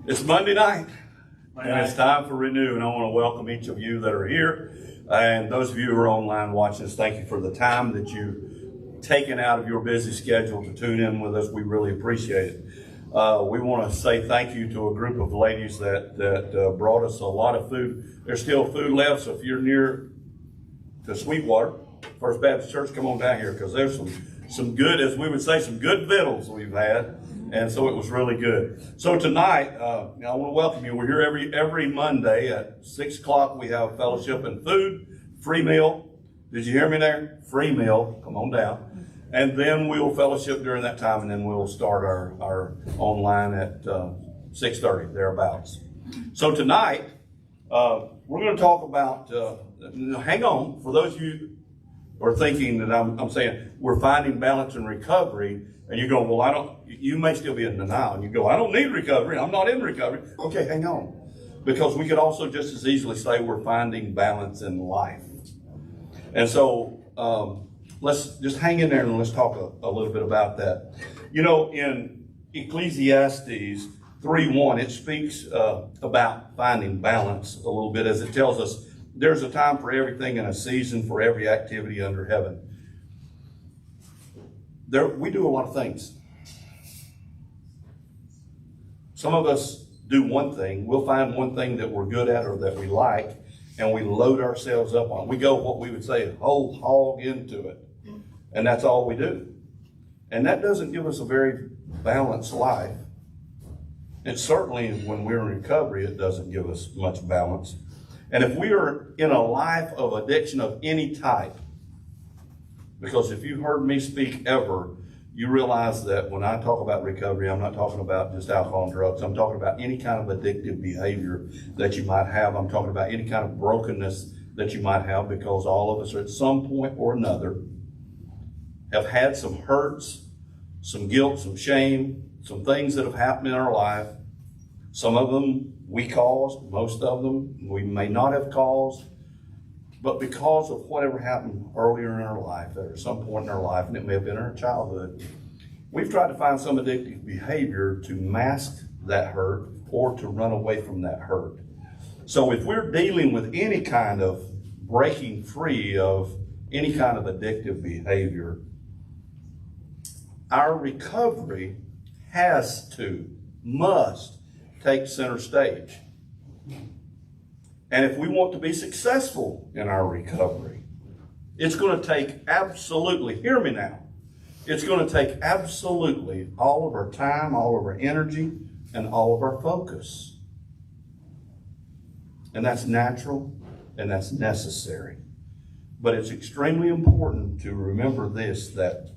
It's Monday night, and it's time for Renew, and I want to welcome each of you that are here, and those of you who are online watching us, thank you for the time that you've taken out of your busy schedule to tune in with us. We really appreciate it. We want to say thank you to a group of ladies that brought us a lot of food. There's still food left, so if you're near to Sweetwater, First Baptist Church, come on down here, because there's some good, as we would say, some good victuals we've had. And so it was really good. So tonight, I want to welcome you. We're here every Monday at 6 o'clock. We have fellowship and food, free meal. Did you hear me there? Free meal. Come on down. And then we'll fellowship during that time, and then we'll start our online at 6:30, thereabouts. So tonight, we're going to talk about, hang on, for those of you who are thinking that I'm saying we're finding balance and recovery, and you go, well, you may still be in denial. And you go, I don't need recovery. I'm not in recovery. Okay, hang on. Because we could also just as easily say we're finding balance in life. And so let's just hang in there and let's talk a little bit about that. You know, in Ecclesiastes 3:1, it speaks about finding balance a little bit, as it tells us there's a time for everything and a season for every activity under heaven. We do a lot of things. Some of us do one thing. We'll find one thing that we're good at or that we like, and we load ourselves up on it. We go, what we would say, whole hog into it. And that's all we do. And that doesn't give us a very balanced life. And certainly when we're in recovery, it doesn't give us much balance. And if we are in a life of addiction of any type, because if you've heard me speak ever, you realize that when I talk about recovery, I'm not talking about just alcohol and drugs. I'm talking about any kind of addictive behavior that you might have. I'm talking about any kind of brokenness that you might have, because all of us are at some point or another have had some hurts, some guilt, some shame, some things that have happened in our life. Some of them we caused, most of them we may not have caused. But because of whatever happened earlier in our life, at some point in our life, and it may have been in our childhood, we've tried to find some addictive behavior to mask that hurt or to run away from that hurt. So if we're dealing with any kind of breaking free of any kind of addictive behavior, our recovery must take center stage. And if we want to be successful in our recovery, it's going to take absolutely, hear me now, it's going to take absolutely all of our time, all of our energy, and all of our focus. And that's natural and that's necessary. But it's extremely important to remember this, that,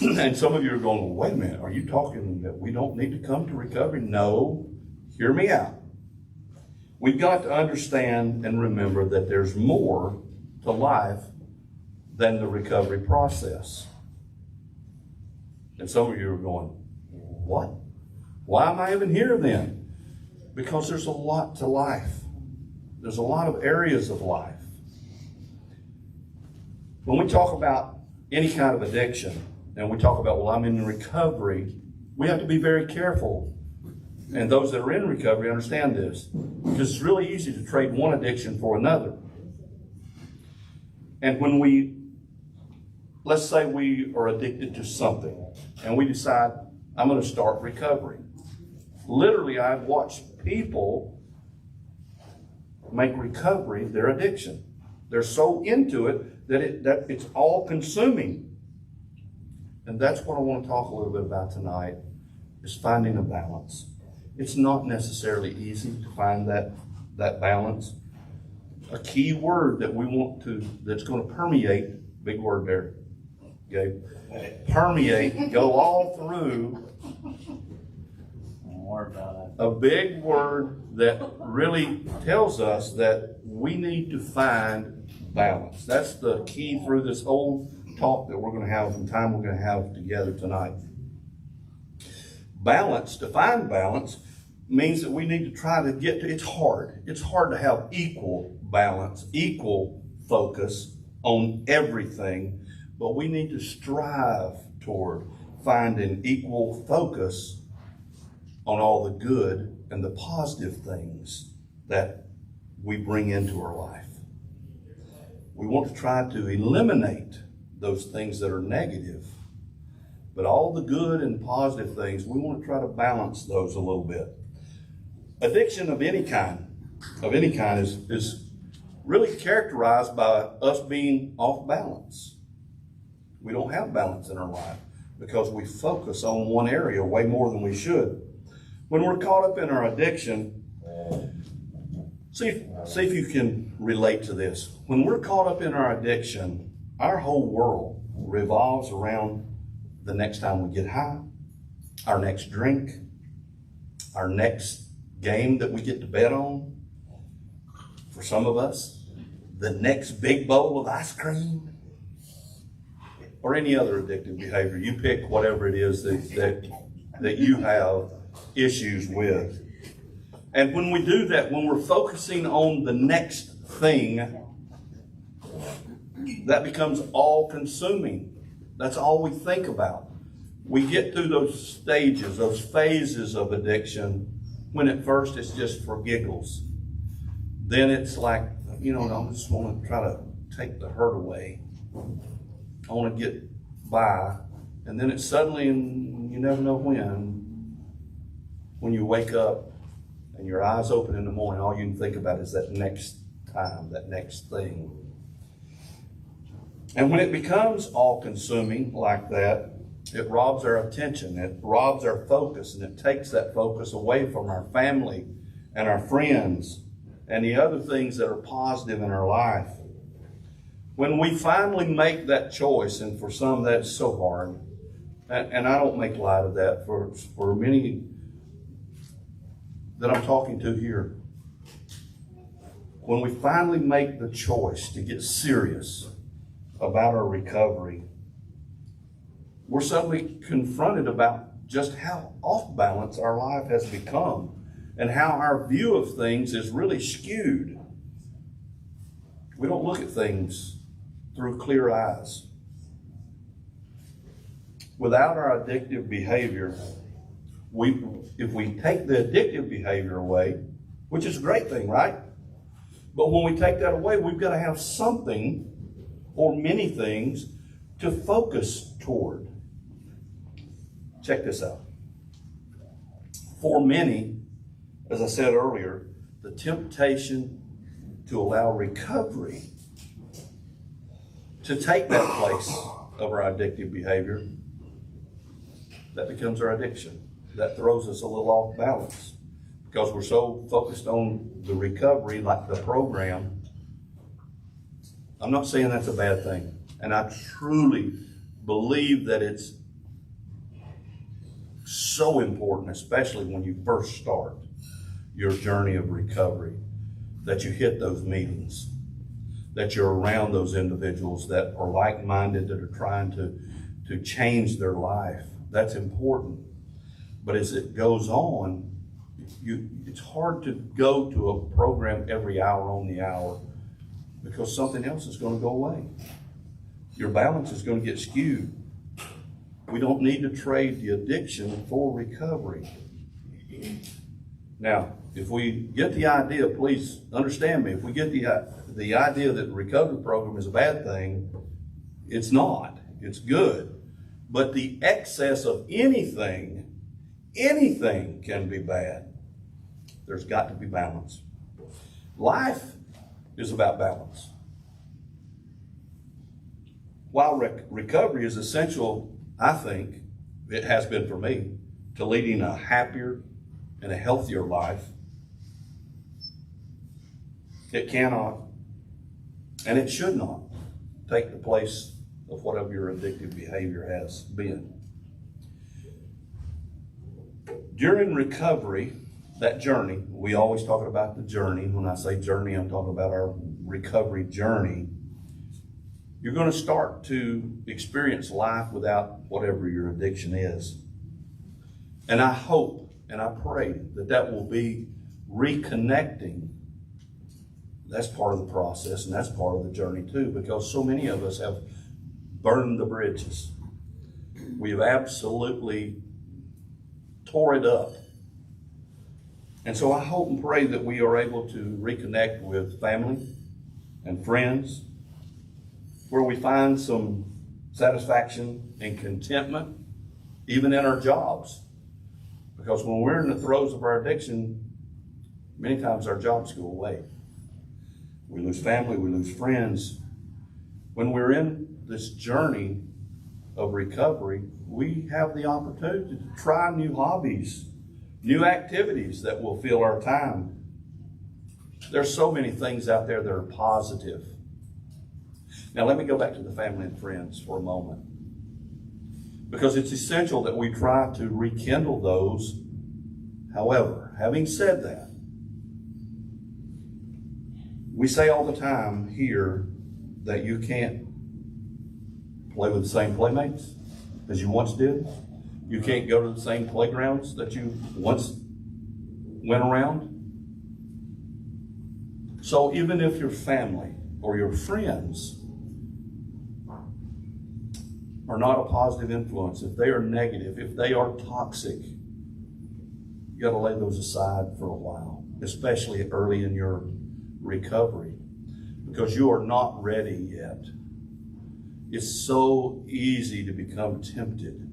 and some of you are going, well, wait a minute, are you talking that we don't need to come to recovery? No, hear me out. We've got to understand and remember that there's more to life than the recovery process. And some of you are going, what? Why am I even here then? Because there's a lot to life. There's a lot of areas of life. When we talk about any kind of addiction, and we talk about, well, I'm in recovery, we have to be very careful. And those that are in recovery understand this, because it's really easy to trade one addiction for another. And when let's say we are addicted to something, and we decide, I'm going to start recovery. Literally, I've watched people make recovery their addiction. They're so into it that it's all consuming. And that's what I want to talk a little bit about tonight, is finding a balance. It's not necessarily easy to find that balance. A key word that we want to, that's going to permeate, big word there, okay? Permeate, go all through. A big word that really tells us that we need to find balance. That's the key through this whole talk that we're going to have, some time we're going to have together tonight. Balance, to find balance, means that we need to try to get to, it's hard to have equal balance, equal focus on everything, but we need to strive toward finding equal focus on all the good and the positive things that we bring into our life. We want to try to eliminate those things that are negative, but all the good and positive things, we want to try to balance those a little bit. Addiction of any kind is really characterized by us being off balance. We don't have balance in our life because we focus on one area way more than we should. When we're caught up in our addiction, see if you can relate to this. When we're caught up in our addiction, our whole world revolves around the next time we get high, our next drink, our next game that we get to bet on. For some of us, the next big bowl of ice cream, or any other addictive behavior. You pick whatever it is that you have issues with. And when we do that, when we're focusing on the next thing, that becomes all-consuming. That's all we think about. We get through those stages, those phases of addiction, when at first it's just for giggles. Then it's like, I just want to try to take the hurt away. I want to get by. And then it's suddenly, and you never know when you wake up and your eyes open in the morning, all you can think about is that next time, that next thing. And when it becomes all-consuming like that, it robs our attention, it robs our focus, and it takes that focus away from our family and our friends and the other things that are positive in our life. When we finally make that choice, and for some that's so hard, and I don't make light of that for many that I'm talking to here, when we finally make the choice to get serious about our recovery, we're suddenly confronted about just how off balance our life has become and how our view of things is really skewed. We don't look at things through clear eyes. Without our addictive behavior, if we take the addictive behavior away, which is a great thing, right? But when we take that away, we've got to have something or many things to focus toward. Check this out. For many, as I said earlier, the temptation to allow recovery to take that place of our addictive behavior, that becomes our addiction. That throws us a little off balance because we're so focused on the recovery, like the program. I'm not saying that's a bad thing. And I truly believe that it's so important, especially when you first start your journey of recovery, that you hit those meetings, that you're around those individuals that are like-minded, that are trying to change their life. That's important. But as it goes on, it's hard to go to a program every hour on the hour because something else is going to go away. Your balance is going to get skewed. We don't need to trade the addiction for recovery. Now, if we get the idea, please understand me, if we get the idea that the recovery program is a bad thing, it's not. It's good. But the excess of anything can be bad. There's got to be balance. Life is about balance. While recovery is essential, I think, it has been for me, to leading a happier and a healthier life, it cannot and it should not take the place of whatever your addictive behavior has been. During recovery, that journey, we always talk about the journey. When I say journey, I'm talking about our recovery journey. You're going to start to experience life without whatever your addiction is. And I hope and I pray that will be reconnecting. That's part of the process and that's part of the journey too, because so many of us have burned the bridges. We have absolutely tore it up. And so I hope and pray that we are able to reconnect with family and friends, where we find some satisfaction and contentment, even in our jobs. Because when we're in the throes of our addiction, many times our jobs go away. We lose family, we lose friends. When we're in this journey of recovery, we have the opportunity to try new hobbies, new activities that will fill our time. There's so many things out there that are positive. Now let me go back to the family and friends for a moment, because it's essential that we try to rekindle those. However, having said that, we say all the time here that you can't play with the same playmates as you once did. You can't go to the same playgrounds that you once went around. So even if your family or your friends are not a positive influence, if they are negative, if they are toxic, you got to lay those aside for a while, especially early in your recovery, because you are not ready yet. It's so easy to become tempted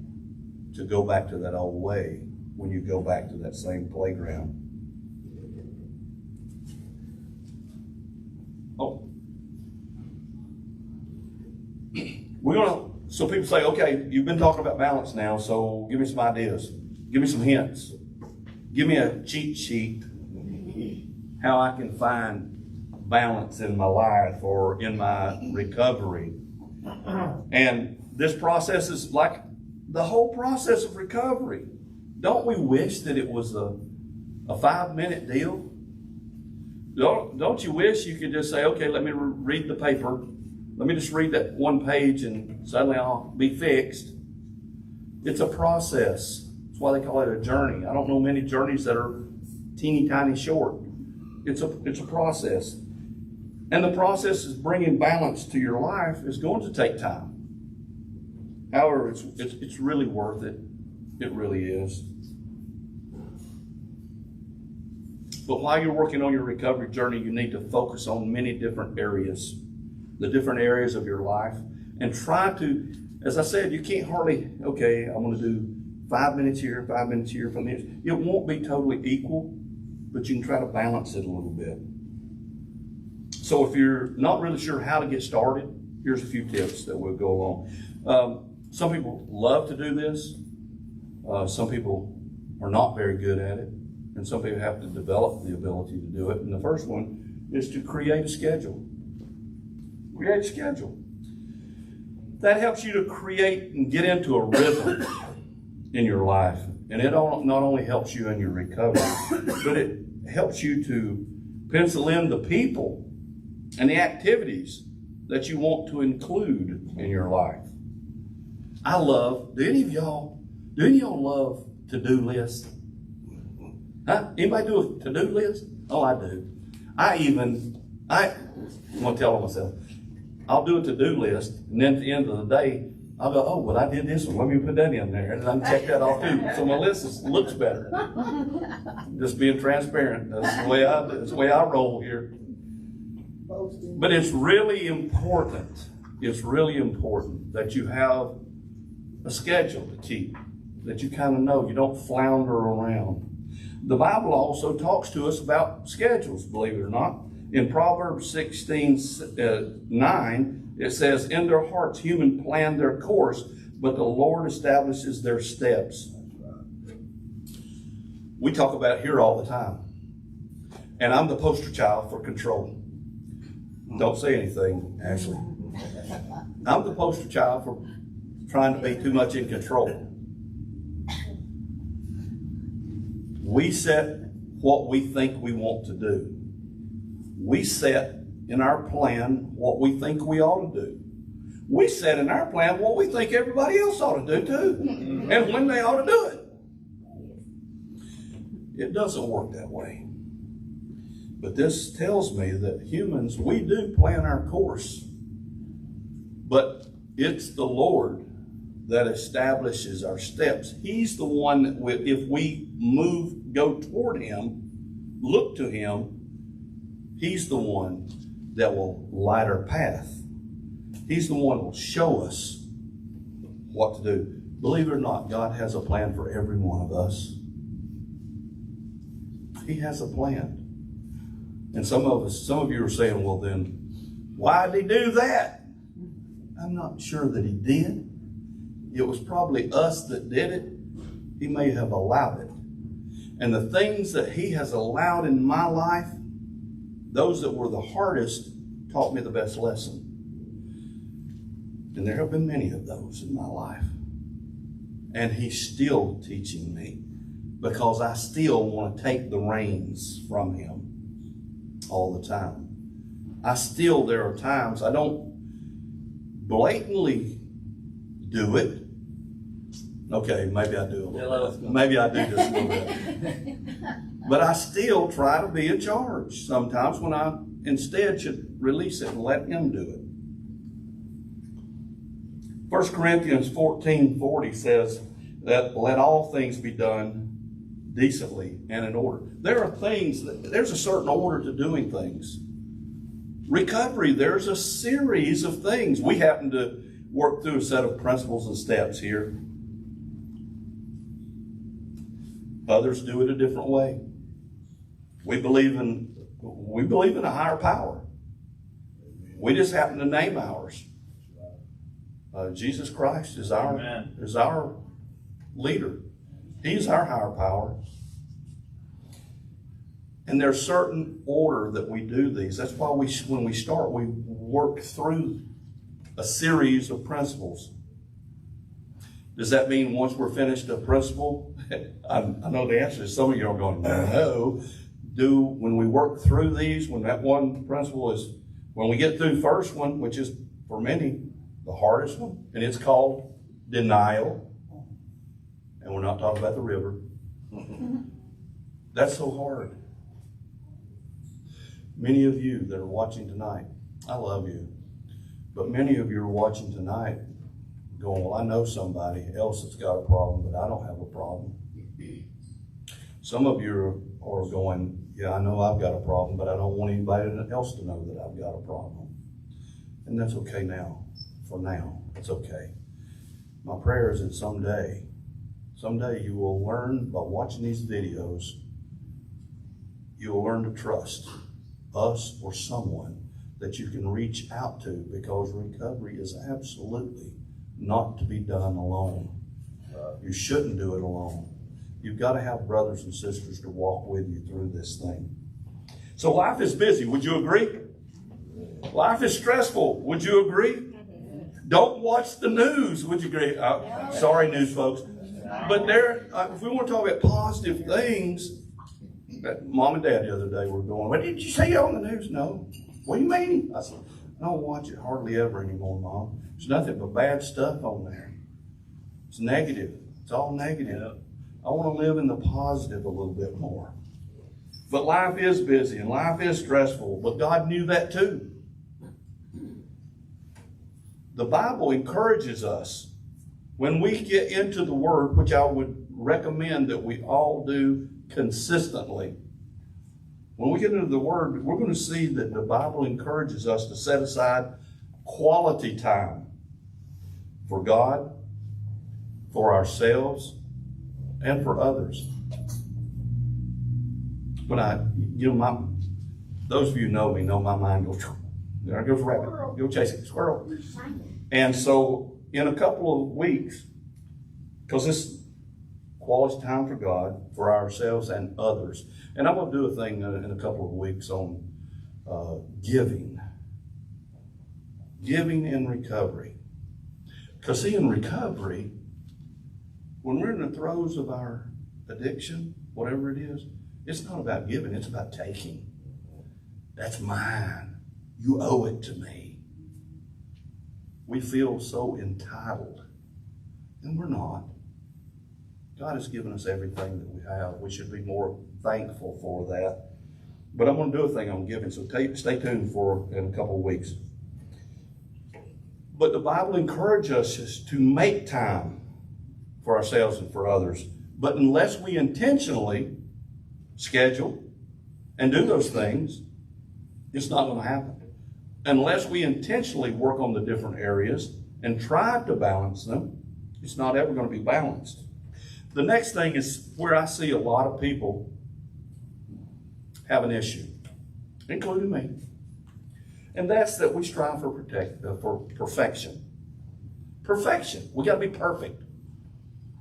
to go back to that old way when you go back to that same playground. Oh. So people say, okay, you've been talking about balance now, so give me some ideas. Give me some hints. Give me a cheat sheet how I can find balance in my life or in my recovery. And this process is like the whole process of recovery. Don't we wish that it was a 5-minute deal? Don't you wish you could just say, okay, let me read the paper. Let me just read that one page and suddenly I'll be fixed. It's a process. That's why they call it a journey. I don't know many journeys that are teeny tiny short. It's a process. And the process is bringing balance to your life is going to take time. However, it's really worth it. It really is. But while you're working on your recovery journey, you need to focus on many different areas, the different areas of your life, and try to, as I said, you can't hardly, okay, I'm going to do 5 minutes here, 5 minutes here, 5 minutes. It won't be totally equal, but you can try to balance it a little bit. So if you're not really sure how to get started, here's a few tips that will go along. Some people love to do this. Some people are not very good at it. And some people have to develop the ability to do it. And the first one is to create a schedule. Create a schedule. That helps you to create and get into a rhythm in your life. And it not only helps you in your recovery, but it helps you to pencil in the people and the activities that you want to include in your life. Do any of y'all love to-do lists? Huh? Anybody do a to-do list? Oh, I do. I'm going to tell on myself. I'll do a to-do list, and then at the end of the day, I'll go, oh, well, I did this one. Let me put that in there, and I can check that off too. So my list looks better. Just being transparent. That's the way I roll here. But it's really important. It's really important that you have a schedule to keep, that you kind of know. You don't flounder around. The Bible also talks to us about schedules, believe it or not. In Proverbs 16:9, it says, in their hearts human plan their course, but the Lord establishes their steps. We talk about it here all the time. And I'm the poster child for control. Don't say anything, Ashley. I'm the poster child for trying to be too much in control. We set what we think we want to do. We set in our plan what we think we ought to do. We set in our plan what we think everybody else ought to do too, and when they ought to do it. It doesn't work that way. But this tells me that humans, we do plan our course, but it's the Lord that establishes our steps. He's the one that if we go toward Him, look to him, he's the one that will light our path. He's the one that will show us what to do. Believe it or not, God has a plan for every one of us. He has a plan. And some of you are saying, well then, why did he do that? I'm not sure that he did. It was probably us that did it. He may have allowed it. And the things that he has allowed in my life, those that were the hardest, taught me the best lesson. And there have been many of those in my life. And he's still teaching me, because I still want to take the reins from him all the time. There are times I don't blatantly do it. Okay, maybe I do a little bit. Maybe I do just a little bit. But I still try to be in charge sometimes when I instead should release it and let him do it. 1 Corinthians 14:40 says that let all things be done decently and in order. There are things, there's a certain order to doing things. Recovery, there's a series of things. We happen to work through a set of principles and steps here. Others do it a different way. We believe in a higher power. We just happen to name ours. Jesus Christ is our leader. He's our higher power. And there's certain order that we do these. That's why when we start, we work through a series of principles. Does that mean once we're finished a principle? I know the answer is some of you are going, no. When we work through these, when that one principle is, when we get through the first one, which is for many the hardest one, and it's called denial. And we're not talking about the river. That's so hard. Many of you that are watching tonight, I love you, but many of you are watching tonight going, well, I know somebody else that's got a problem, but I don't have a problem. Some of you are going, yeah, I know I've got a problem, but I don't want anybody else to know that I've got a problem. And that's okay now. For now, it's okay. My prayer is that someday you will learn by watching these videos, you will learn to trust us or someone that you can reach out to, because recovery is absolutely not to be done alone. You shouldn't do it alone. You've got to have brothers and sisters to walk with you through this thing. So life is busy. Would you agree? Life is stressful. Would you agree? Don't watch the news. Would you agree? Sorry, news folks. But if we want to talk about positive things, Mom and Dad the other day were going, well, did you see it on the news? No. What do you mean? I said, I don't watch it hardly ever anymore, Mom. There's nothing but bad stuff on there. It's negative. It's all negative. Yeah. I want to live in the positive a little bit more. But life is busy and life is stressful, but God knew that too. The Bible encourages us when we get into the Word, which I would recommend that we all do consistently. When we get into the Word, we're going to see that the Bible encourages us to set aside quality time for God, for ourselves, and for others. When those of you who know me know my mind goes, there goes a rabbit, go chase it, squirrel. And so in a couple of weeks, because this quality time for God, for ourselves and others, and I'm going to do a thing in a couple of weeks on giving in recovery. Because see, in recovery, when we're in the throes of our addiction, whatever it is, it's not about giving, it's about taking. That's mine. You owe it to me. We feel so entitled, and we're not. God has given us everything that we have. We should be more thankful for that. But I'm going to do a thing on giving, so stay tuned in a couple of weeks. But the Bible encourages us to make time for ourselves and for others. But unless we intentionally schedule, and do those things, it's not going to happen. Unless we intentionally work on the different areas and try to balance them, it's not ever going to be balanced. The next thing is where I see a lot of people have an issue, including me. And that's that we strive for perfection. Perfection. We got to be perfect.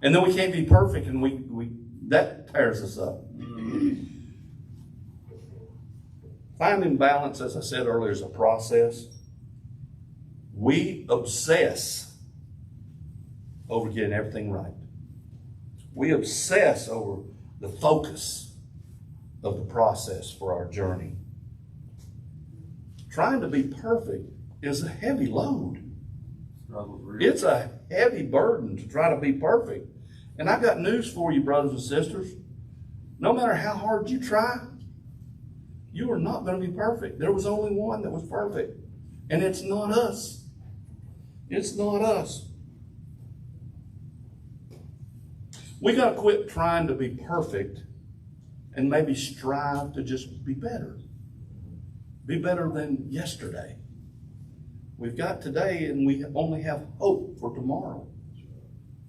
And then we can't be perfect, and we that tears us up. Finding balance, as I said earlier, is a process. We obsess over getting everything right. We obsess over the focus of the process for our journey. Trying to be perfect is a heavy load. It's a heavy burden to try to be perfect. And I've got news for you, brothers and sisters. No matter how hard you try, you are not going to be perfect. There was only one that was perfect. And it's not us. It's not us. We got to quit trying to be perfect and maybe strive to just be better. Be better than yesterday. We've got today and we only have hope for tomorrow.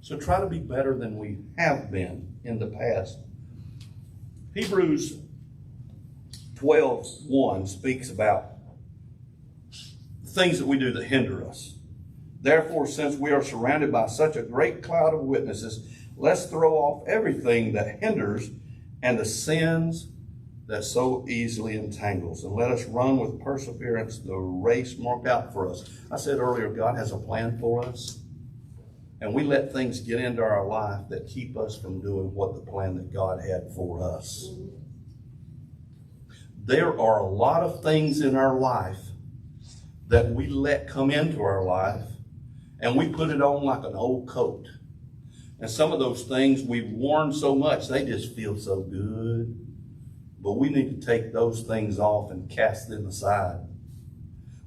So try to be better than we have been in the past. Hebrews 12:1 speaks about things that we do that hinder us. Therefore, since we are surrounded by such a great cloud of witnesses, let's throw off everything that hinders and the sins that so easily entangles, and let us run with perseverance the race marked out for us. I said earlier, God has a plan for us, and we let things get into our life that keep us from doing what the plan that God had for us. There are a lot of things in our life that we let come into our life, and we put it on like an old coat. And some of those things we've worn so much, they just feel so good. But we need to take those things off and cast them aside.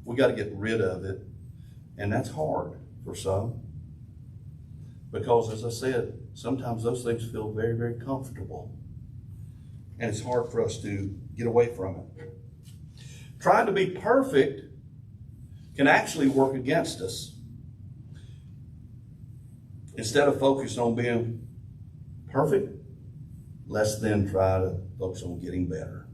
We got to get rid of it. And that's hard for some. Because, as I said, sometimes those things feel very, very comfortable. And it's hard for us to get away from it. Trying to be perfect can actually work against us. Instead of focusing on being perfect, let's then try to focus on getting better.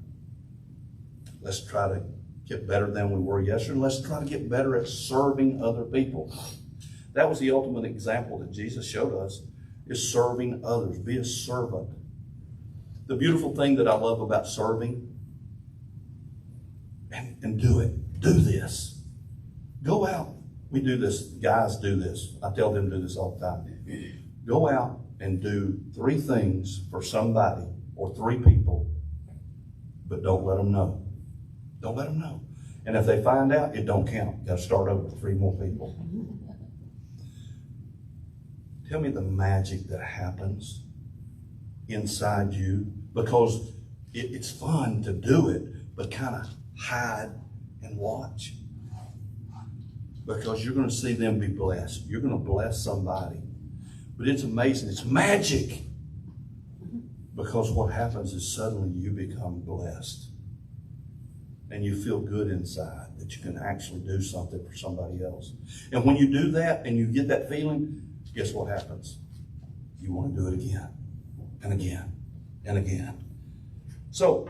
Let's try to get better than we were yesterday. Let's try to get better at serving other people. That was the ultimate example that Jesus showed us, is serving others. Be a servant. The beautiful thing that I love about serving, and do it. Do this. Go out. We do this. Guys do this. I tell them to do this all the time. Go out and do 3 things for somebody or 3 people, but don't let them know. Don't let them know. And if they find out, it don't count. You got to start over with 3 more people. Tell me the magic that happens inside you, because it's fun to do it, but kind of hide and watch. Because you're going to see them be blessed. You're going to bless somebody. But it's amazing. It's magic. Because what happens is suddenly you become blessed. And you feel good inside that you can actually do something for somebody else. And when you do that and you get that feeling, guess what happens? You want to do it again and again and again. So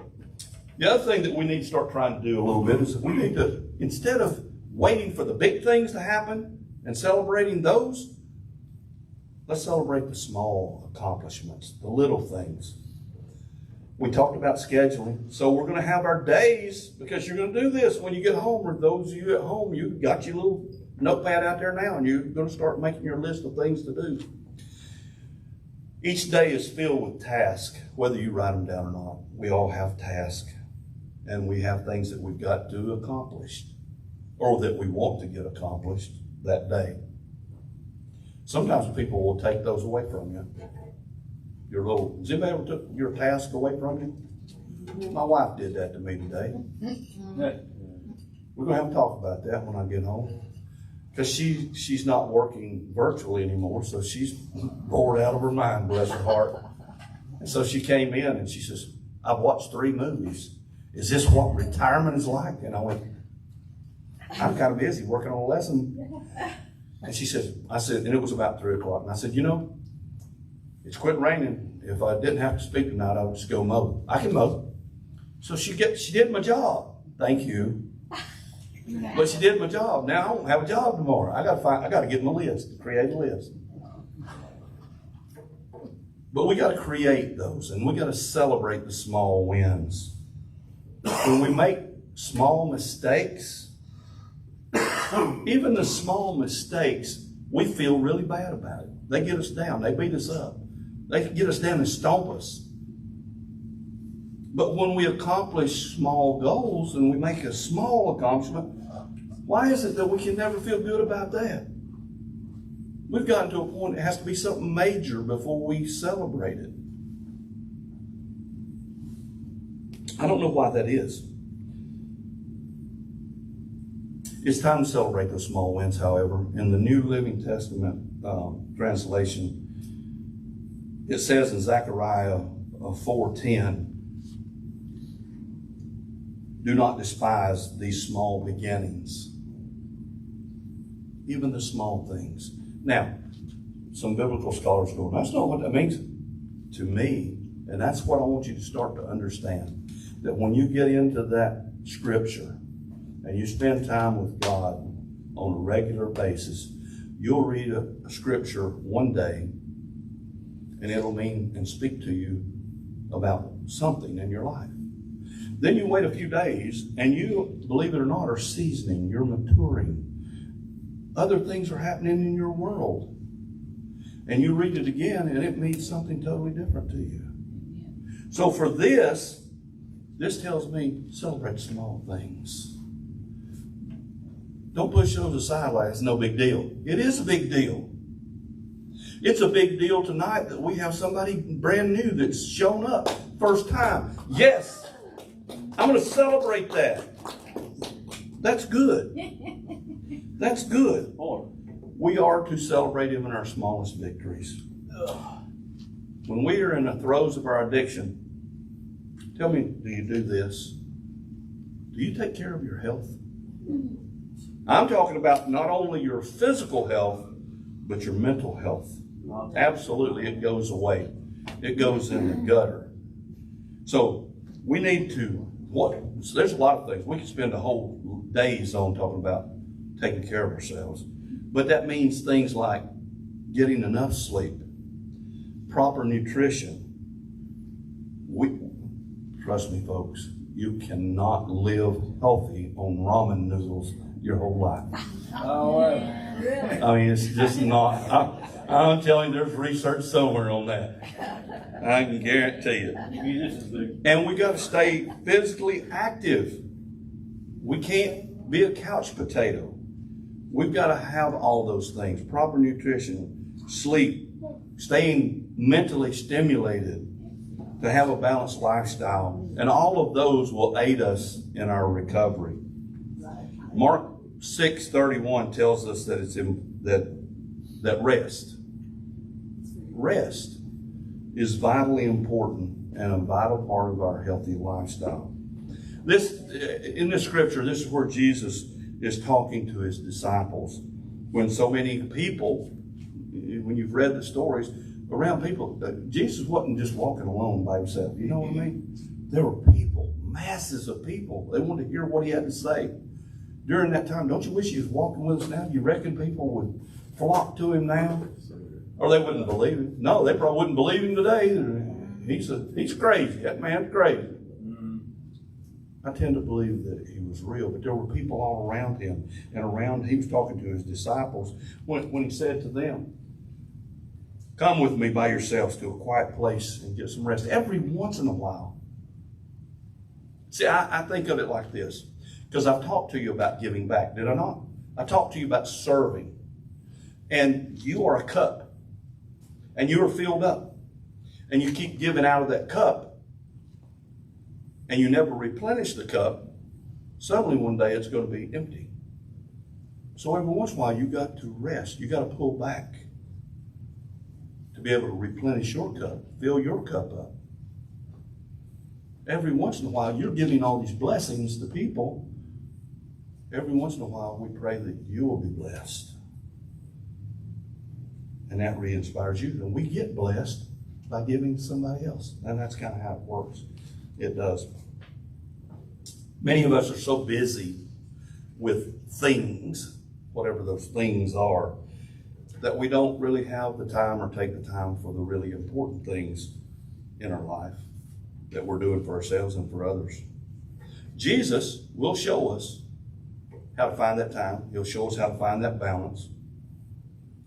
the other thing that we need to start trying to do a little bit is we need to, instead of waiting for the big things to happen and celebrating those, let's celebrate the small accomplishments, the little things. We talked about scheduling. So we're going to have our days, because you're going to do this when you get home, or those of you at home, you got your little notepad out there now, and you're going to start making your list of things to do. Each day is filled with tasks, whether you write them down or not. We all have tasks, and we have things that we've got to accomplish, or that we want to get accomplished that day. Sometimes people will take those away from you. Has anybody ever took your task away from you? My wife did that to me today. We're going to have to talk about that when I get home. Because she's not working virtually anymore, so she's bored out of her mind, bless her heart. And so she came in and she says, I've watched 3 movies, is this what retirement is like? And I went, I'm kind of busy working on a lesson. And she says, I said, and it was about 3 o'clock. And I said, you know, it's quit raining. If I didn't have to speak tonight, I would just go mow. I can mow. So she did my job. Thank you. But she did my job. Now I won't have a job tomorrow. I got to get my list, create a list. But we got to create those, and we got to celebrate the small wins. When we make small mistakes, even the small mistakes, we feel really bad about it. They get us down. They beat us up. They get us down and stomp us. But when we accomplish small goals and we make a small accomplishment, why is it that we can never feel good about that? We've gotten to a point it has to be something major before we celebrate it. I don't know why that is. It's time to celebrate those small wins, however. In the New Living Testament translation, it says in Zechariah 4:10, do not despise these small beginnings, even the small things. Now, some biblical scholars go, that's not what that means to me. And that's what I want you to start to understand. That when you get into that scripture and you spend time with God on a regular basis, you'll read a scripture one day and it'll mean and speak to you about something in your life. Then you wait a few days and you, believe it or not, are seasoning, you're maturing. Other things are happening in your world. And you read it again and it means something totally different to you. So for this tells me celebrate small things. Don't push those aside like it's no big deal. It is a big deal. It's a big deal tonight that we have somebody brand new that's shown up first time. Yes, I'm going to celebrate that. That's good. That's good. We are to celebrate him in our smallest victories. When we are in the throes of our addiction, tell me, do you do this? Do you take care of your health? I'm talking about not only your physical health, but your mental health. Absolutely, it goes away. It goes in the gutter. So we need to, so there's a lot of things. We could spend a whole days on talking about taking care of ourselves. But that means things like getting enough sleep, proper nutrition. Trust me, folks, you cannot live healthy on ramen noodles your whole life. I mean, it's just not. I'm telling you, there's research somewhere on that. I can guarantee you. And we got to stay physically active. We can't be a couch potato. We've got to have all those things. Proper nutrition, sleep, staying mentally stimulated, to have a balanced lifestyle. And all of those will aid us in our recovery. Mark 6:31 tells us that it's that rest is vitally important and a vital part of our healthy lifestyle. In this scripture, this is where Jesus is talking to his disciples. When so many people, when you've read the stories, around people, Jesus wasn't just walking alone by himself. You know what I mean? There were people, masses of people. They wanted to hear what he had to say. During that time, don't you wish he was walking with us now? You reckon people would flock to him now? Or they wouldn't believe him? No, they probably wouldn't believe him today. He's crazy. That man's crazy. I tend to believe that he was real, but there were people all around him. And he was talking to his disciples when he said to them, come with me by yourselves to a quiet place and get some rest every once in a while. See, I think of it like this, because I've talked to you about giving back, did I not? I talked to you about serving. And you are a cup, and you are filled up, and you keep giving out of that cup, and you never replenish the cup, suddenly one day it's going to be empty. So every once in a while you got to rest. You got to pull back to be able to replenish your cup, fill your cup up. every once in a while, you're giving all these blessings to people. Every once in a while, we pray that you will be blessed. And that re-inspires you. And we get blessed by giving to somebody else. And that's kind of how it works. It does. Many of us are so busy with things, whatever those things are, that we don't really have the time or take the time for the really important things in our life that we're doing for ourselves and for others. Jesus will show us how to find that time. He'll show us how to find that balance,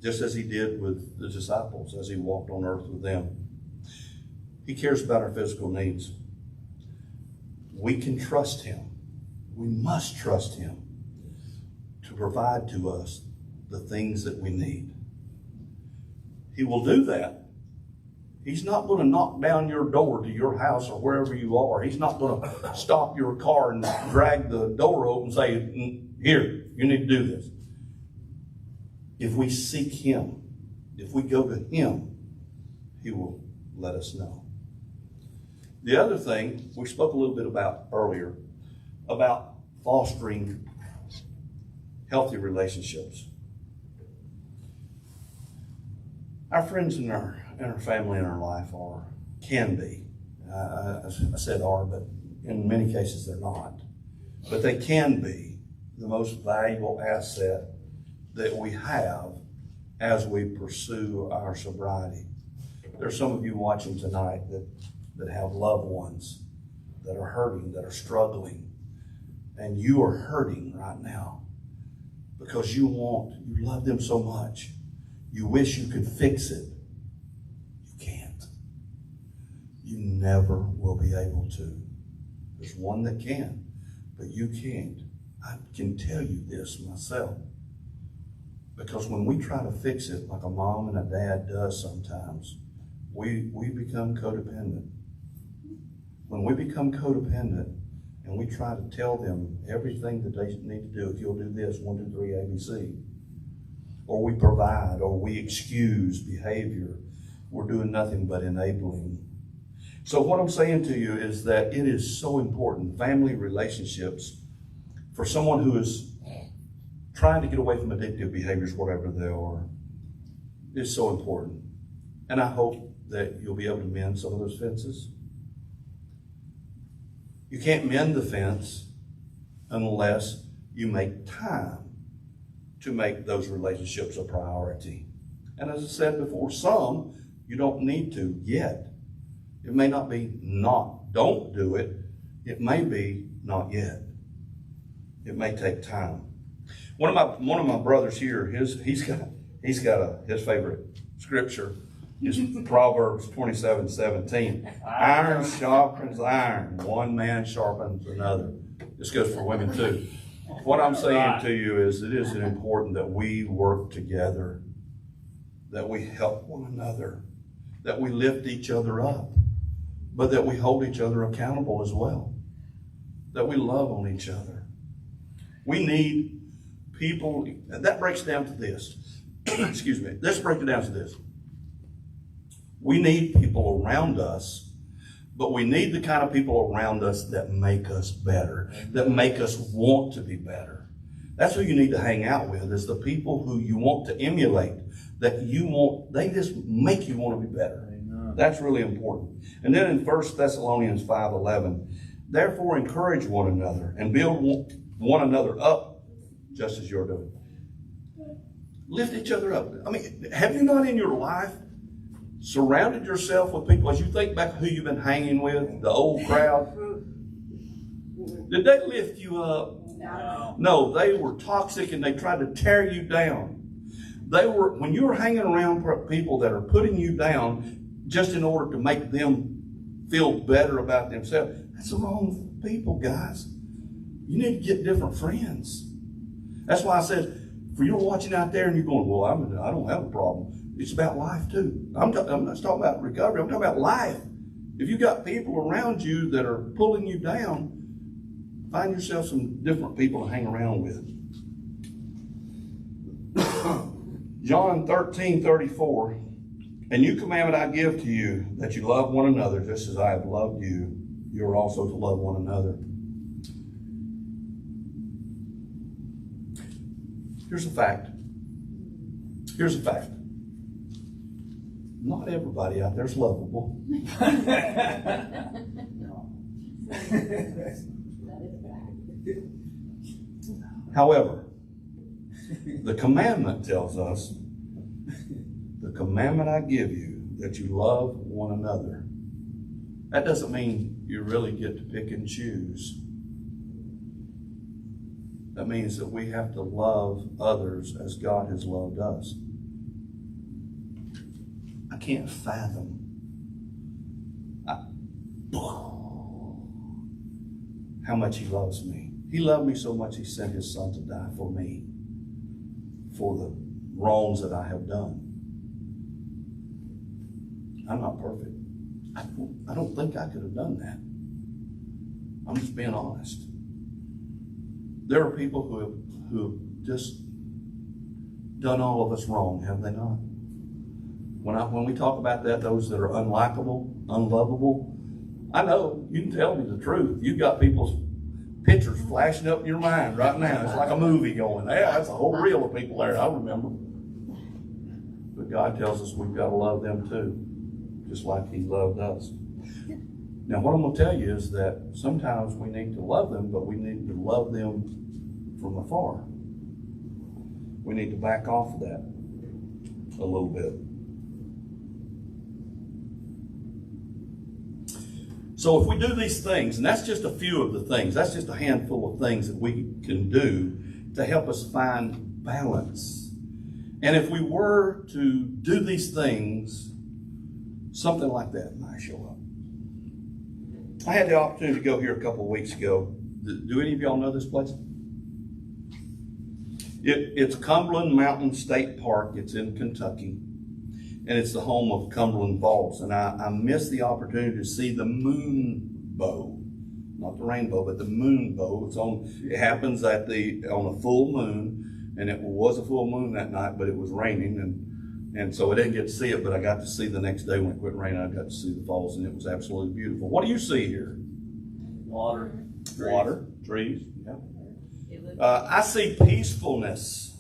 just as he did with the disciples as he walked on earth with them. He cares about our physical needs. We can trust him. We must trust him to provide to us the things that we need. He will do that. He's not going to knock down your door to your house or wherever you are. He's not going to stop your car and drag the door open and say, here, you need to do this. If we seek him, if we go to him, he will let us know. The other thing we spoke a little bit about earlier, about fostering healthy relationships. Our friends and our family in our life can be. I said are, but in many cases they're not. But they can be the most valuable asset that we have as we pursue our sobriety. There's some of you watching tonight that have loved ones that are hurting, that are struggling. And you are hurting right now because you love them so much. You wish you could fix it. You can't. You never will be able to. There's one that can, but you can't. I can tell you this myself. Because when we try to fix it like a mom and a dad does sometimes, we become codependent. When we become codependent and we try to tell them everything that they need to do, if you'll do this, 1, 2, 3, ABC, or we provide, or we excuse behavior, we're doing nothing but enabling. So what I'm saying to you is that it is so important, family relationships, for someone who is trying to get away from addictive behaviors, whatever they are, is so important. And I hope that you'll be able to mend some of those fences. You can't mend the fence unless you make time to make those relationships a priority. And as I said before, some you don't need to yet. It may not be don't do it. It may be not yet. It may take time. One of my brothers here, his favorite scripture is Proverbs 27:17. Iron sharpens iron. One man sharpens another. This goes for women too. What I'm saying to you is it is important that we work together, that we help one another, that we lift each other up, but that we hold each other accountable as well, that we love on each other. We need people, that breaks down to this. Excuse me. Let's break it down to this. We need people around us, but we need the kind of people around us that make us better, that make us want to be better. That's who you need to hang out with, is the people who you want to emulate, they just make you want to be better. Amen. That's really important. And then in 1 Thessalonians 5:11, therefore encourage one another and build one another up, just as you're doing. Lift each other up. I mean, have you not in your life surrounded yourself with people, as you think back who you've been hanging with, the old crowd? Did they lift you up? No, they were toxic and they tried to tear you down. When you were hanging around people that are putting you down just in order to make them feel better about themselves, that's the wrong people, guys. You need to get different friends. That's why I said, for you watching out there and you're going, well, I don't have a problem. It's about life too. I'm not talking about recovery. I'm talking about life. If you got people around you that are pulling you down, find yourself some different people to hang around with. John 13:34, a new commandment I give to you, that you love one another just as I have loved you. you are also to love one another. Here's a fact. Here's a fact. Not everybody out there is lovable. However, the commandment tells us, the commandment I give you, that you love one another. That doesn't mean you really get to pick and choose. That means that we have to love others as God has loved us. I can't fathom how much He loves me. He loved me so much He sent His Son to die for me, for the wrongs that I have done. I'm not perfect. I don't think I could have done that. I'm just being honest. There are people who have just done all of us wrong, have they not? When we talk about that, those that are unlikable, unlovable, I know you can tell me the truth. You've got people's pictures flashing up in your mind right now. It's like a movie going. Yeah, that's a whole reel of people there. I remember. But God tells us we've got to love them too, just like He loved us. Now, what I'm going to tell you is that sometimes we need to love them, but we need to love them from afar. We need to back off of that a little bit. So if we do these things, and that's just a few of the things, that's just a handful of things that we can do to help us find balance. And if we were to do these things, something like that might show up. I had the opportunity to go here a couple of weeks ago. Do any of y'all know this place? It's Cumberland Mountain State Park. It's in Kentucky. And it's the home of Cumberland Falls. And I missed the opportunity to see the moon bow. Not the rainbow, but the moon bow. It happens on a full moon. And it was a full moon that night, but it was raining. And so I didn't get to see it, but I got to see the next day when it quit raining. I got to see the falls, and it was absolutely beautiful. What do you see here? Water. Water, trees. Yeah. I see peacefulness.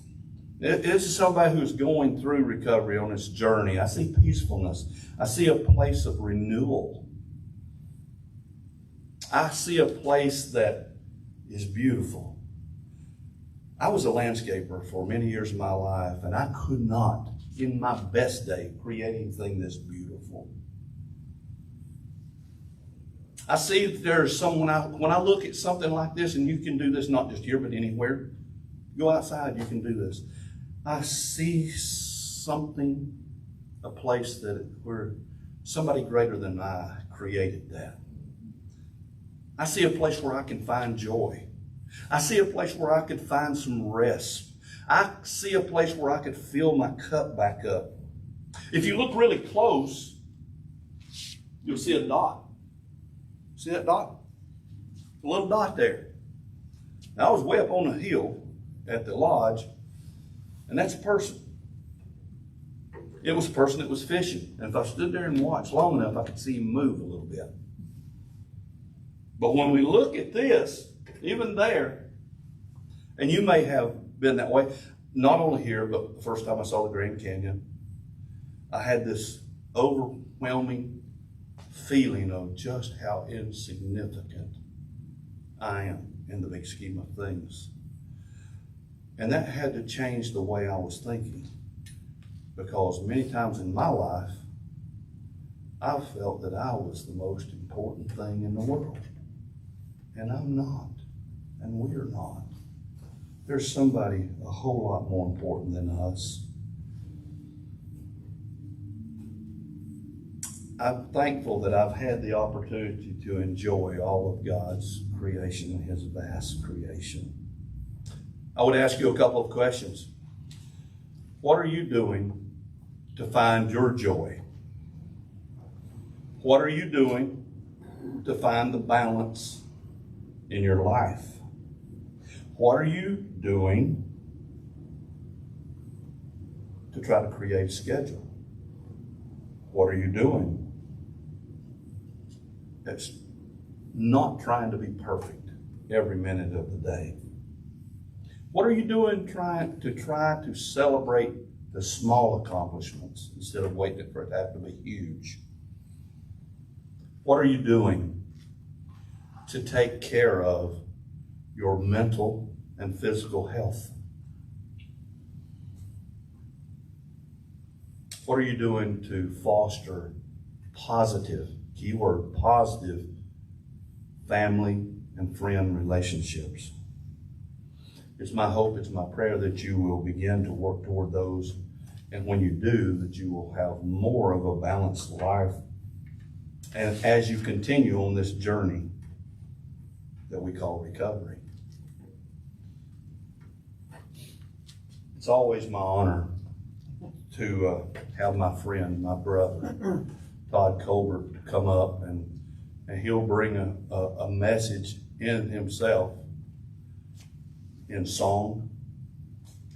This is somebody who's going through recovery on this journey. I see peacefulness. I see a place of renewal. I see a place that is beautiful. I was a landscaper for many years of my life, and I could not, in my best day, create anything this beautiful. I see that there's someone when I look at something like this, and you can do this not just here but anywhere. Go outside, you can do this. I see something, a place where somebody greater than I created that. I see a place where I can find joy. I see a place where I could find some rest. I see a place where I could fill my cup back up. If you look really close, you'll see a dot. See that dot? A little dot there. Now, I was way up on a hill at the lodge, and that's a person. It was a person that was fishing. And if I stood there and watched long enough, I could see him move a little bit. But when we look at this, even there, and you may have been that way, not only here, but the first time I saw the Grand Canyon, I had this overwhelming feeling of just how insignificant I am in the big scheme of things. And that had to change the way I was thinking, because many times in my life, I felt that I was the most important thing in the world. And I'm not, and we're not. There's somebody a whole lot more important than us. I'm thankful that I've had the opportunity to enjoy all of God's creation and His vast creation. I would ask you a couple of questions. What are you doing to find your joy? What are you doing to find the balance in your life? What are you doing to try to create a schedule? What are you doing that's not trying to be perfect every minute of the day? What are you doing try to celebrate the small accomplishments instead of waiting for it to have to be huge? What are you doing to take care of your mental and physical health? What are you doing to foster positive, keyword positive, family and friend relationships? It's my hope, it's my prayer that you will begin to work toward those, and when you do, that you will have more of a balanced life. And as you continue on this journey that we call recovery, it's always my honor to have my friend, my brother, Todd Colbert, come up, and he'll bring a message in himself in song,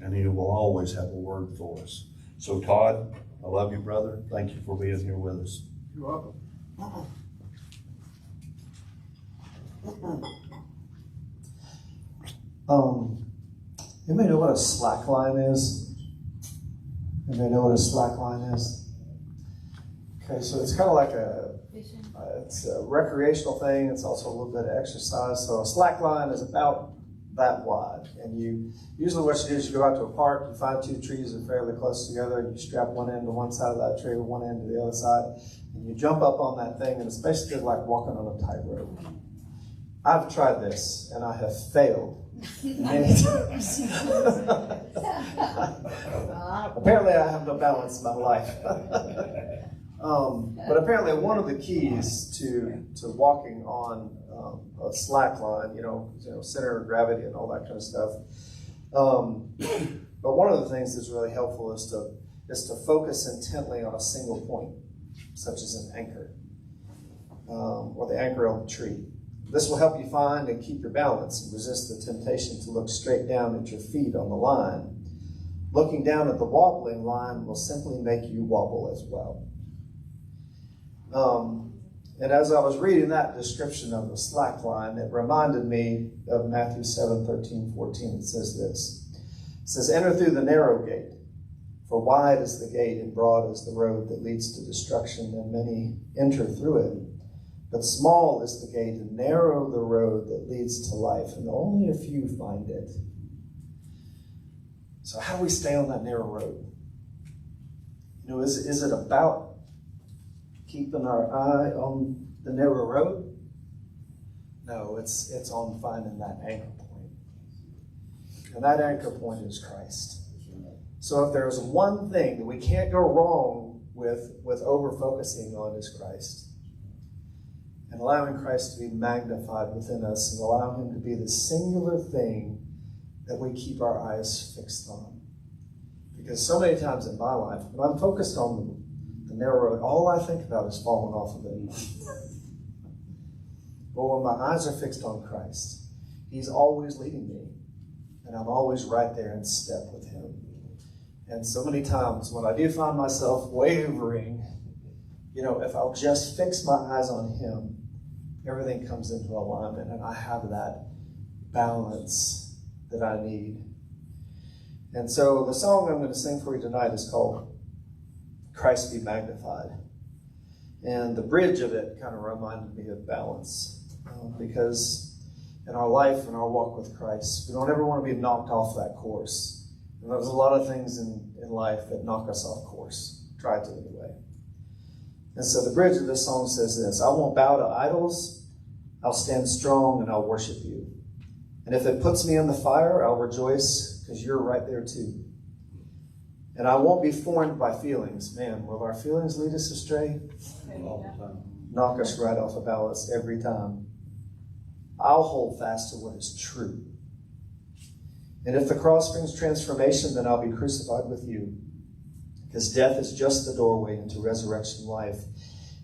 and he will always have a word for us. So Todd, I love you, brother. Thank you for being here with us. You're welcome. Anybody know what a slack line is? Anybody know what a slack line is? Okay, so it's kind of like it's a recreational thing. It's also a little bit of exercise. So a slack line is about that wide. And you usually what you do is you go out to a park, you find two trees that are fairly close together, and you strap one end to one side of that tree with one end to the other side, and you jump up on that thing, and it's basically like walking on a tightrope. I've tried this, and I have failed many times. Apparently I have no balance in my life. But apparently one of the keys to walking on a slack line, center of gravity and all that kind of stuff. But one of the things that's really helpful is to focus intently on a single point, such as an anchor, or the anchor on the tree. This will help you find and keep your balance and resist the temptation to look straight down at your feet on the line. Looking down at the wobbling line will simply make you wobble as well. And as I was reading that description of the slack line, it reminded me of Matthew 7:13-14. It says this. It says, "Enter through the narrow gate, for wide is the gate and broad is the road that leads to destruction, and many enter through it. But small is the gate and narrow the road that leads to life, and only a few find it." So how do we stay on that narrow road? Is it about keeping our eye on the narrow road? No, it's on finding that anchor point. And that anchor point is Christ. So if there's one thing that we can't go wrong with over-focusing on is Christ. And allowing Christ to be magnified within us and allowing him to be the singular thing that we keep our eyes fixed on. Because so many times in my life, when I'm focused on the narrow road, all I think about is falling off of it. But when my eyes are fixed on Christ, he's always leading me, and I'm always right there in step with him. And so many times when I do find myself wavering, if I'll just fix my eyes on him, everything comes into alignment, and I have that balance that I need. And so the song I'm going to sing for you tonight is called Christ Be Magnified. And the bridge of it kind of reminded me of balance. Because in our life, in our walk with Christ, we don't ever want to be knocked off that course. And there's a lot of things in life that knock us off course. Try to anyway. And so the bridge of this song says this: "I won't bow to idols, I'll stand strong and I'll worship you. And if it puts me in the fire, I'll rejoice because you're right there too. And I won't be formed by feelings." Man, will our feelings lead us astray? All the time. Knock us right off of balance every time. "I'll hold fast to what is true. And if the cross brings transformation, then I'll be crucified with you. Because death is just the doorway into resurrection life.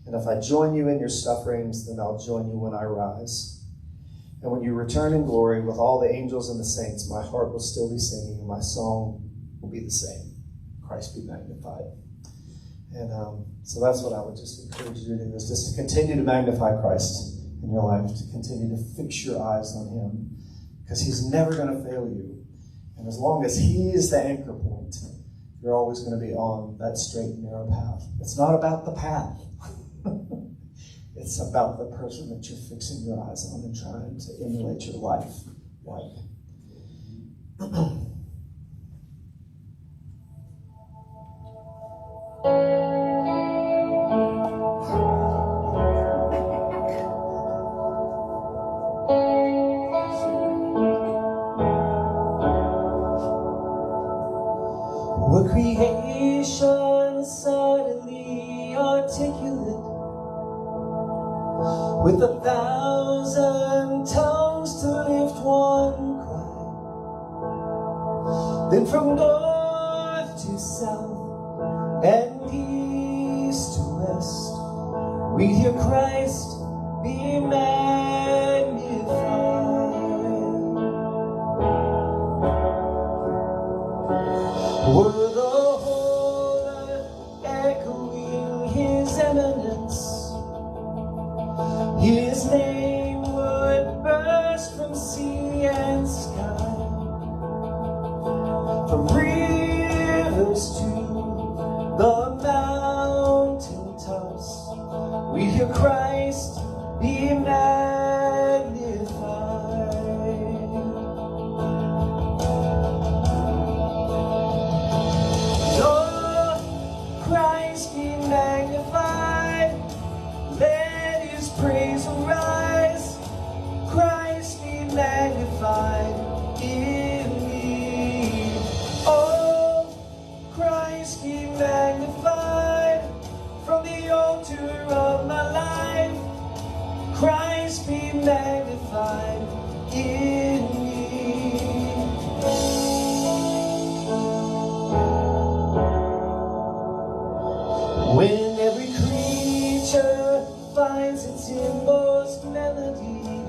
And if I join you in your sufferings, then I'll join you when I rise. And when you return in glory with all the angels and the saints, my heart will still be singing, and my song will be the same. Christ be magnified." And so that's what I would just encourage you to do, is just to continue to magnify Christ in your life to continue to fix your eyes on Him, because He's never going to fail you. And as long as He is the anchor point, you're always going to be on that straight and narrow path. It's not about the path. It's about the person that you're fixing your eyes on and trying to emulate your life like. We're creation suddenly articulate, with 1,000 tongues to lift one cry. Then from north to south and east to west, we hear Christ be magnified. Were the whole earth echoing His eminence, His name would burst from sea and sky. From rivers to the mountain tops, we hear Christ be magnified. Lord, Christ be magnified. Let His praise arise. Christ be magnified in me. Oh, Christ be magnified from the altar of my life. Christ be magnified in me. When every creature finds its inmost melody,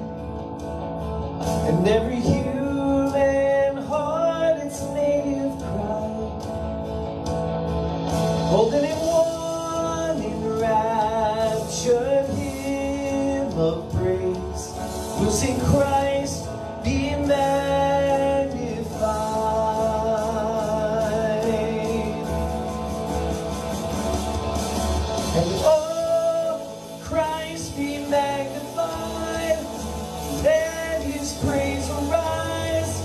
and every human heart its native cry, holding in one enraptured hymn of praise, we'll sing Christ be magnified. And oh, Christ be magnified. Let His praise arise.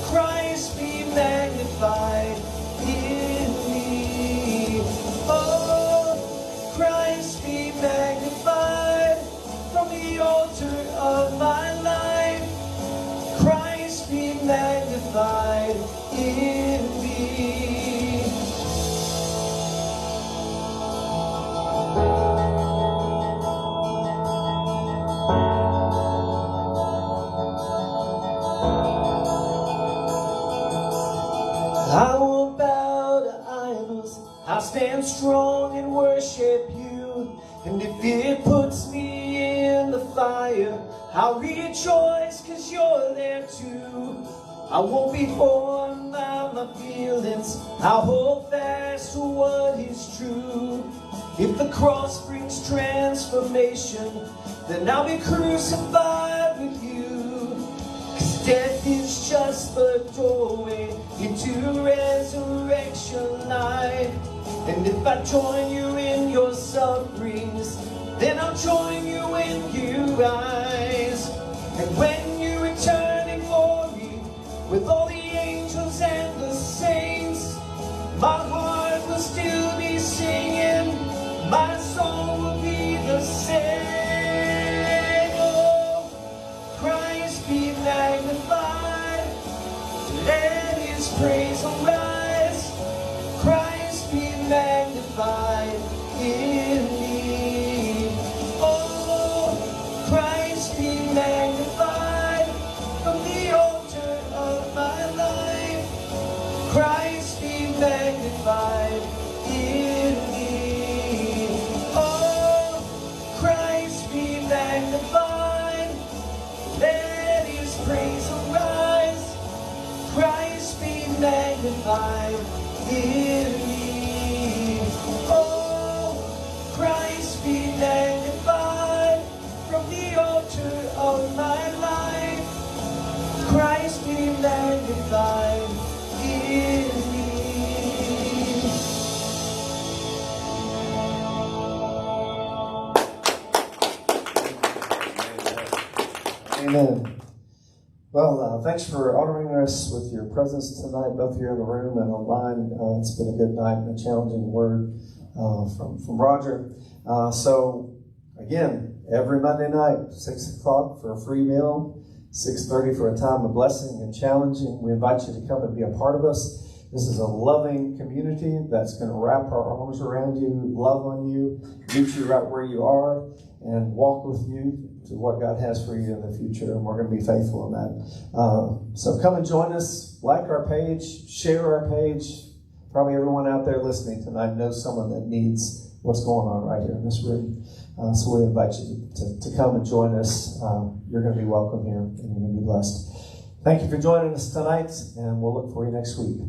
Christ be magnified in me. Oh, Christ be magnified from the altar of my life. Christ be magnified in me. I won't bow to idols, I'll stand strong and worship you. And if it puts me in the fire, I'll rejoice 'cause you're there too. I won't be formed by my feelings, I'll hold fast to what is true. If the cross brings transformation, then I'll be crucified with you. Death is just the doorway into resurrection life. And if I join you in your sufferings, then I'll join you in you rise. And when you return in glory with all the angels and the saints, my heart will still be singing, my soul will be the same. Christ be magnified, let His praise arise. Christ be magnified in me. Oh, Christ be magnified from the altar of my life. Christ be magnified in me. Oh, Christ be magnified, let His praise arise. Christ be magnified in me. Oh, Christ be magnified from the altar magnified in me. Amen. Well, thanks for honoring us with your presence tonight, both here in the room and online. It's been a good night and a challenging word from Roger. So, again, every Monday night, 6 o'clock for a free meal, 6:30 for a time of blessing and challenging. We invite you to come and be a part of us. This is a loving community that's going to wrap our arms around you, love on you, meet you right where you are, and walk with you to what God has for you in the future, and we're going to be faithful in that. So come and join us, like our page, share our page. Probably everyone out there listening tonight knows someone that needs what's going on right here in this room. So we invite you to come and join us. You're going to be welcome here, and you're going to be blessed. Thank you for joining us tonight, and we'll look for you next week.